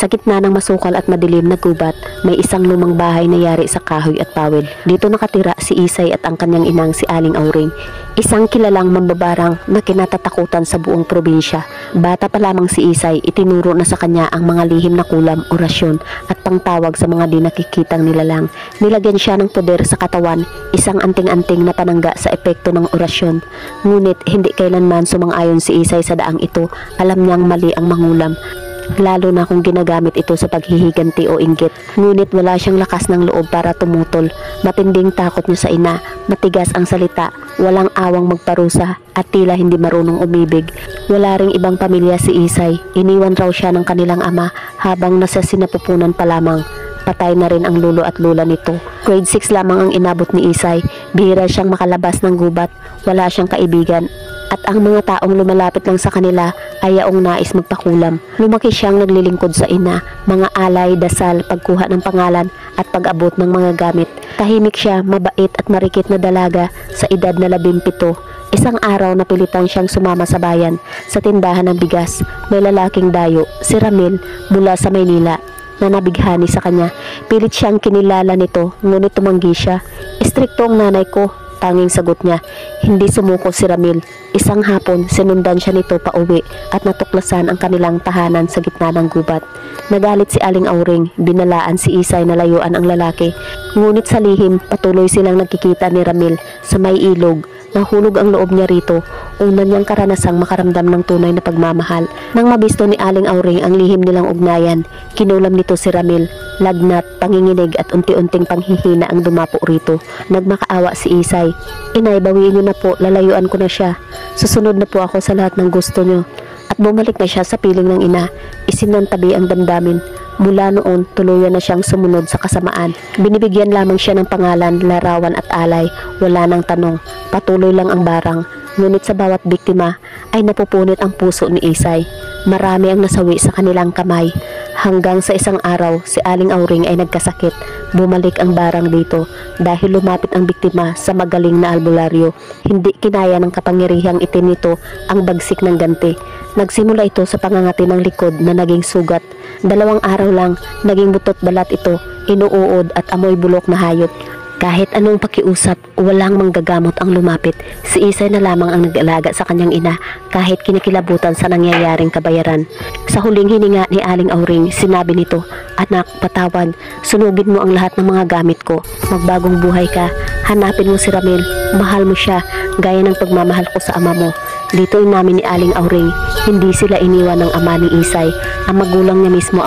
Sa gitna ng masukal at madilim na gubat, may isang lumang bahay na yari sa kahoy at pawid. Dito nakatira si Isay at ang kanyang inang si Aling Auring, isang kilalang mambabarang na kinatatakutan sa buong probinsya. Bata pa lamang si Isay, itinuro na sa kanya ang mga lihim na kulam, orasyon at pangtawag sa mga di nakikitang nilalang. Nilagyan siya ng poder sa katawan, isang anting-anting na panangga sa epekto ng orasyon. Ngunit hindi kailanman sumang-ayon si Isay sa daang ito. Alam niyang mali ang mangulam, lalo na kung ginagamit ito sa paghihiganti o inggit. Ngunit wala siyang lakas ng loob para tumutol. Matinding takot niya sa ina, matigas ang salita, walang awang magparusa at tila hindi marunong umibig. Wala ring ibang pamilya si Isay, iniwan raw siya ng kanilang ama habang nasa sinapupunan pa lamang. Patay na rin ang lolo at lola nito. Grade 6 lamang ang inabot ni Isay. Bihira siyang makalabas ng gubat, wala siyang kaibigan, at ang mga taong lumalapit lang sa kanila ay yaong nais magpakulam. Lumaki siyang naglilingkod sa ina, mga alay, dasal, pagkuha ng pangalan at pag-abot ng mga gamit. Tahimik siya, mabait at marikit na dalaga sa edad na 17. Isang araw napilitan siyang sumama sa bayan sa tindahan ng bigas. May lalaking dayo, si Ramil, mula sa Maynila, na nabighani sa kanya. Pilit siyang kinilala nito, ngunit tumanggi siya. Istrikto ang nanay ko, tanging sagot niya. Hindi sumuko si Ramil. Isang hapon, sinundan siya nito pauwi at natuklasan ang kanilang tahanan sa gitna ng gubat. Nagalit si Aling Auring, binalaan si Isay na layuan ang lalaki. Ngunit sa lihim, patuloy silang nagkikita ni Ramil sa may ilog. Nahulog ang loob niya rito. Una niyang karanasang makaramdam ng tunay na pagmamahal. Nang mabisto ni Aling Auring ang lihim nilang ugnayan, kinulam nito si Ramil. Lagnat, panginginig at unti-unting panghihina ang dumapo rito. Nagmakaawa si Isay. Inay, bawiin niyo na po, lalayuan ko na siya. Susunod na po ako sa lahat ng gusto niyo. At bumalik na siya sa piling ng ina. Isinantabi ang damdamin. Mula noon, tuluyan na siyang sumunod sa kasamaan. Binibigyan lamang siya ng pangalan, larawan at alay. Wala nang tanong. Patuloy lang ang barang. Ngunit sa bawat biktima ay napupunit ang puso ni Isay. Marami ang nasawi sa kanilang kamay. Hanggang sa isang araw, si Aling Auring ay nagkasakit. Bumalik ang barang dito dahil lumapit ang biktima sa magaling na albularyo. Hindi kinaya ng kapangyarihang itim nito ang bagsik ng ganti. Nagsimula ito sa pangangati ng likod na naging sugat. 2 araw lang, naging butot balat ito, inuuod at amoy bulok na hayop. Kahit anong pakiusap, walang manggagamot ang lumapit. Si Isay na lamang ang nag-alaga sa kanyang ina kahit kinikilabutan sa nangyayaring kabayaran. Sa huling hininga ni Aling Auring, sinabi nito, "Anak, patawad, sunugin mo ang lahat ng mga gamit ko. Magbagong buhay ka, hanapin mo si Ramil, mahal mo siya, gaya ng pagmamahal ko sa ama mo." Dito inamin ni Aling Auring, hindi sila iniwan ng ama ni Isay. Ang magulang niya mismo ang